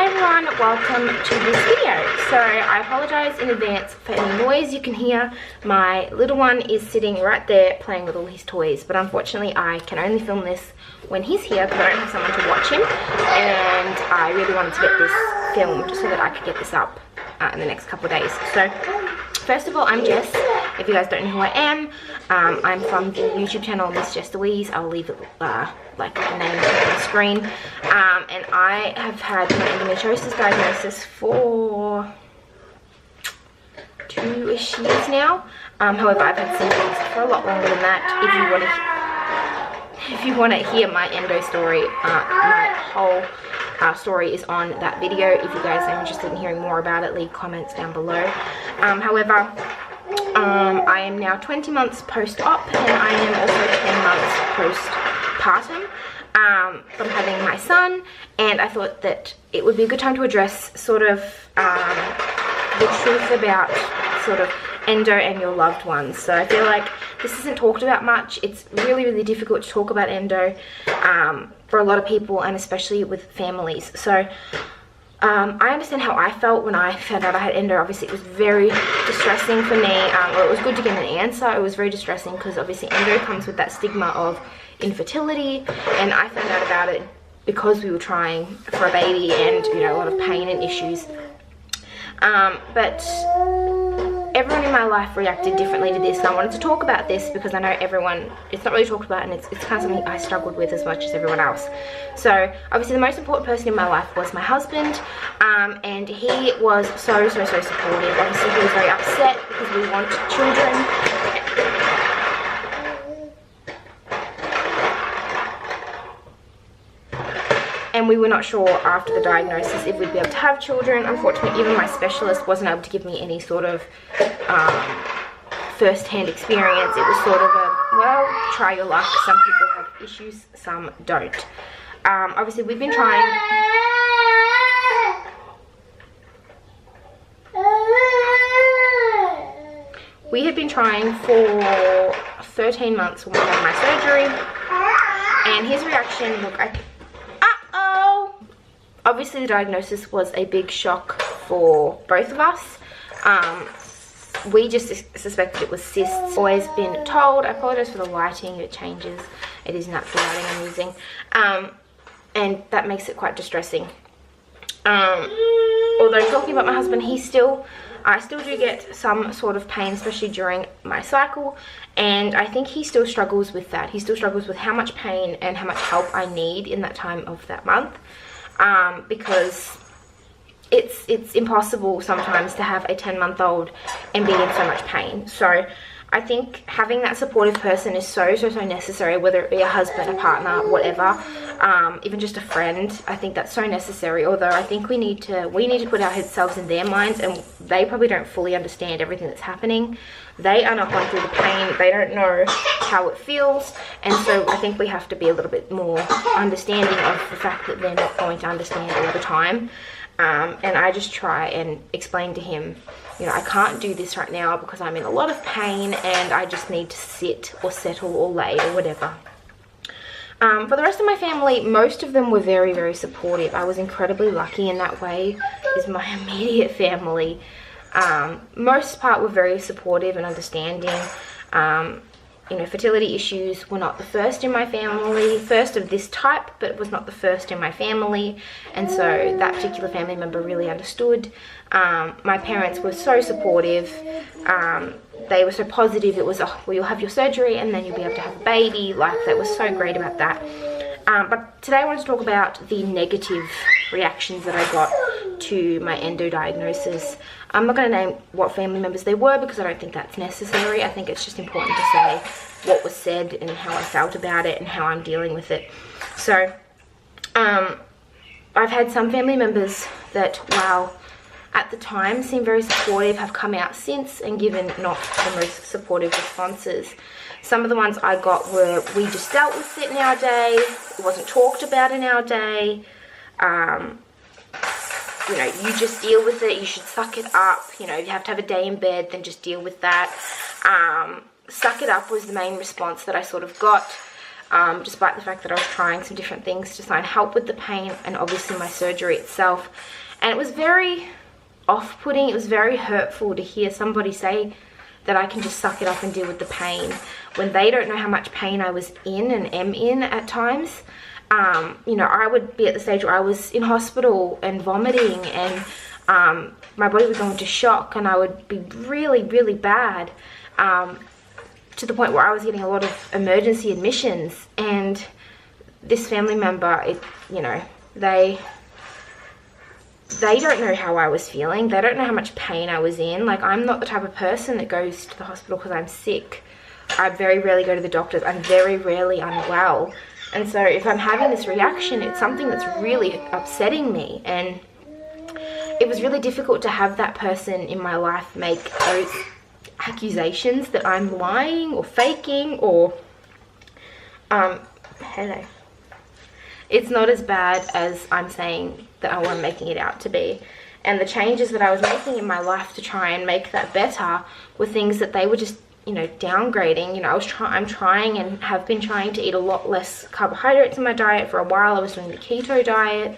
everyone, welcome to this video. So I apologize in advance for any noise you can hear. My little one is sitting right there playing with all his toys, but unfortunately I can only film this when he's here because I don't have someone to watch him, and I really wanted to get this filmed so that I could get this up in the next couple of days. So first of all, I'm Jess. If you guys don't know who I am, I'm from the YouTube channel Miss Jess Louise. I'll leave it like the name on the screen. And I have had my endometriosis diagnosis for 2-ish years now. However, I've had symptoms for a lot longer than that. If you want to hear my endo story, my whole story is on that video. If you guys are interested in hearing more about it, leave comments down below. However, I am now 20 months post-op, and I am also 10 months postpartum from having my son, and I thought that it would be a good time to address sort of the truth about sort of endo and your loved ones. So I feel like this isn't talked about much. It's really difficult to talk about endo for a lot of people, and especially with families. So I understand how I felt when I found out I had endo. Obviously it was very distressing for me. Well, it was good to get an answer. It was very distressing because obviously endo comes with that stigma of infertility, and I found out about it because we were trying for a baby, and you know, a lot of pain and issues. But everyone in my life reacted differently to this, and I wanted to talk about this because I know everyone, it's not really talked about, and it's kind of something I struggled with as much as everyone else. So obviously the most important person in my life was my husband, and he was so supportive. Obviously he was very upset because we want children. And we were not sure after the diagnosis if we'd be able to have children. Unfortunately, even my specialist wasn't able to give me any sort of first-hand experience. It was sort of a, well, try your luck. Some people have issues, some don't. Obviously, we've been trying. We had been trying for 13 months when we had my surgery. And his reaction, look, obviously the diagnosis was a big shock for both of us. We just suspected it was cysts. Always been told, I apologize for the lighting, it changes. It is natural lighting I'm using. And that makes it quite distressing. Although talking about my husband, I still do get some sort of pain, especially during my cycle, and I think he still struggles with that. He still struggles with how much pain and how much help I need in that time of that month. Because it's impossible sometimes to have a 10-month-old and be in so much pain. So I think having that supportive person is so necessary, whether it be a husband, a partner, whatever, even just a friend. I think that's so necessary. Although I think we need to put ourselves in their minds, and they probably don't fully understand everything that's happening. They are not going through the pain. They don't know how it feels, and so I think we have to be a little bit more understanding of the fact that they're not going to understand all the time. And I just try and explain to him, you know, I can't do this right now because I'm in a lot of pain and I just need to sit or settle or lay or whatever. For the rest of my family, most of them were very supportive. I was incredibly lucky in that way. Is my immediate family. Most part were very supportive and understanding. You know, fertility issues were not the first in my family, first of this type, but it was not the first in my family, and so that particular family member really understood. My parents were so supportive. They were so positive. It was, oh, well, you'll have your surgery and then you'll be able to have a baby. Like, that was so great about that. But today I wanted to talk about the negative reactions that I got to my endo diagnosis. I'm not going to name what family members they were because I don't think that's necessary. I think it's just important to say what was said and how I felt about it and how I'm dealing with it. So I've had some family members that, wow, at the time seemed very supportive, have come out since and given not the most supportive responses. Some of the ones I got were, we just dealt with it in our day, it wasn't talked about in our day, you know, you just deal with it, you should suck it up, you know, you have to have a day in bed, then just deal with that. Suck it up was the main response that I sort of got. despite the fact that I was trying some different things to try and help with the pain and obviously my surgery itself. And it was very off-putting, it was very hurtful to hear somebody say that I can just suck it up and deal with the pain when they don't know how much pain I was in and am in at times. You know, I would be at the stage where I was in hospital and vomiting, and my body would go into shock, and I would be really, really bad, to the point where I was getting a lot of emergency admissions. And this family member, you know, they don't know how I was feeling. They don't know how much pain I was in. Like, I'm not the type of person that goes to the hospital because I'm sick. I very rarely go to the doctors. I'm very rarely unwell. And so if I'm having this reaction, it's something that's really upsetting me. And it was really difficult to have that person in my life make those accusations that I'm lying or faking or, hello. It's not as bad as I'm saying that I'm making it out to be. And the changes that I was making in my life to try and make that better were things that they were just, you know, downgrading. You know, I'm trying and have been trying to eat a lot less carbohydrates in my diet. For a while I was doing the keto diet,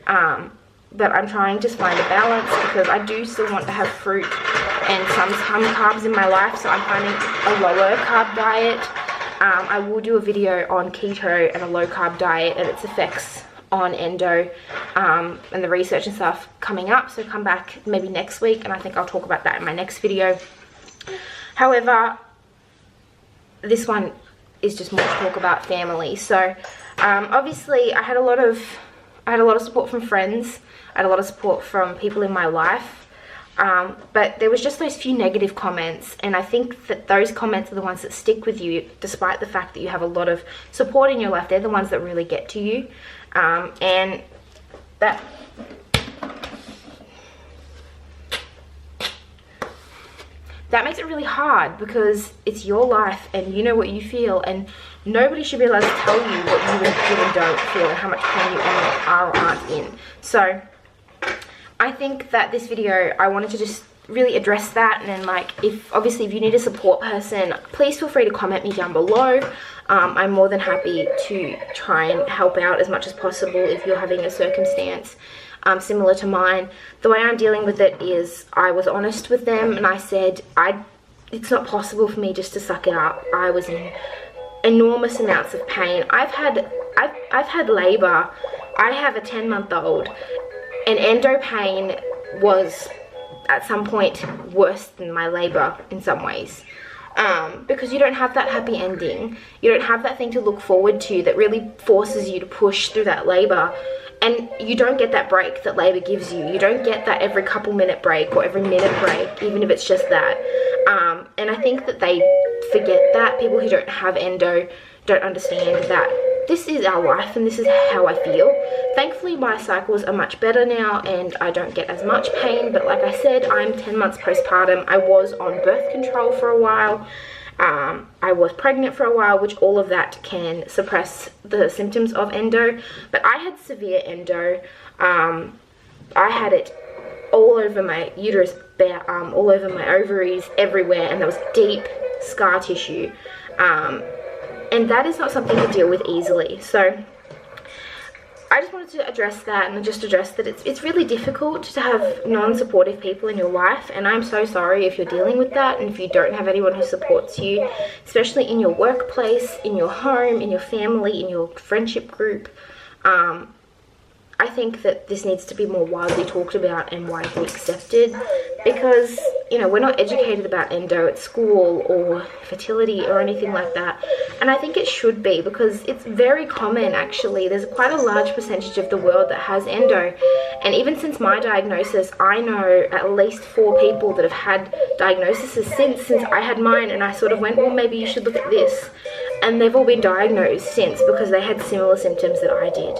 but I'm trying to find a balance because I do still want to have fruit and some carbs in my life. So I'm finding a lower carb diet. I will do a video on keto and a low carb diet and its effects on endo, and the research and stuff coming up. So come back maybe next week, and I think I'll talk about that in my next video. However, this one is just more talk about family. So obviously I had a lot of support from friends. I had a lot of support from people in my life. But there was just those few negative comments, and I think that those comments are the ones that stick with you, despite the fact that you have a lot of support in your life. They're the ones that really get to you, and that makes it really hard because it's your life and you know what you feel, and nobody should be allowed to tell you what you do and don't feel and how much pain you are or aren't in. So I think that this video, I wanted to just really address that. And then, like, if you need a support person, please feel free to comment me down below. I'm more than happy to try and help out as much as possible if you're having a circumstance similar to mine. The way I'm dealing with it is I was honest with them and I said it's not possible for me just to suck it up. I was in enormous amounts of pain. I've had labor. I have a 10-month-old. And endo pain was at some point worse than my labor in some ways, because you don't have that happy ending. You don't have that thing to look forward to that really forces you to push through that labor, and you don't get that break that labor gives you. You don't get that every couple minute break or every minute break, even if it's just that. And I think that they forget that. People who don't have endo don't understand that this is our life and this is how I feel. Thankfully my cycles are much better now and I don't get as much pain, but like I said, I'm 10 months postpartum. I was on birth control for a while. I was pregnant for a while, which all of that can suppress the symptoms of endo. But I had severe endo. I had it all over my uterus, all over my ovaries, everywhere, and there was deep scar tissue. And that is not something to deal with easily. So I just wanted to address that, and just address that it's really difficult to have non-supportive people in your life, and I'm so sorry if you're dealing with that and if you don't have anyone who supports you, especially in your workplace, in your home, in your family, in your friendship group. I think that this needs to be more widely talked about and widely accepted, because, you know, we're not educated about endo at school or fertility or anything like that. And I think it should be, because it's very common actually. There's quite a large percentage of the world that has endo. And even since my diagnosis, I know at least 4 people that have had diagnoses since I had mine, and I sort of went, well, maybe you should look at this. And they've all been diagnosed since because they had similar symptoms that I did.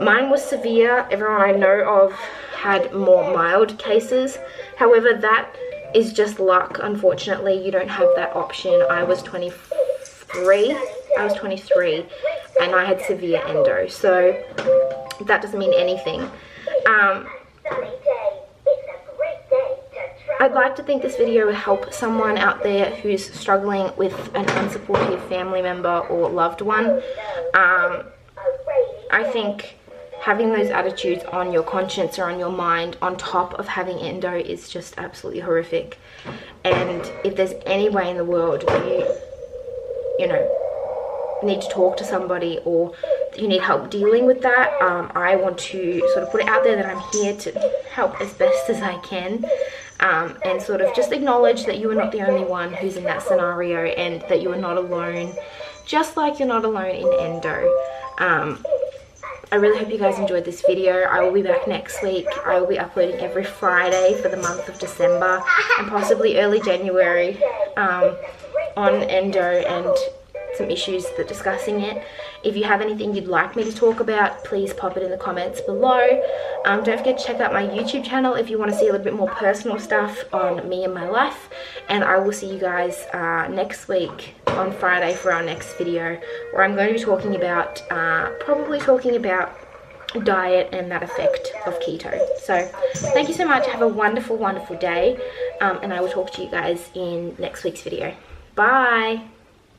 Mine was severe. Everyone I know of had more mild cases. However, that is just luck. Unfortunately, you don't have that option. I was 23 and I had severe endo, so that doesn't mean anything. I'd like to think this video will help someone out there who's struggling with an unsupportive family member or loved one. I think having those attitudes on your conscience or on your mind on top of having endo is just absolutely horrific. And if there's any way in the world that you know, need to talk to somebody or you need help dealing with that, I want to sort of put it out there that I'm here to help as best as I can, and sort of just acknowledge that you are not the only one who's in that scenario and that you are not alone, just like you're not alone in endo. I really hope you guys enjoyed this video. I will be back next week. I will be uploading every Friday for the month of December and possibly early January on endo and some issues that discussing it. If you have anything you'd like me to talk about, please pop it in the comments below. Don't forget to check out my YouTube channel if you want to see a little bit more personal stuff on me and my life. And I will see you guys next week on Friday for our next video, where I'm going to be talking about, probably talking about diet and that effect of keto. So thank you so much. Have a wonderful, wonderful day. And I will talk to you guys in next week's video. Bye.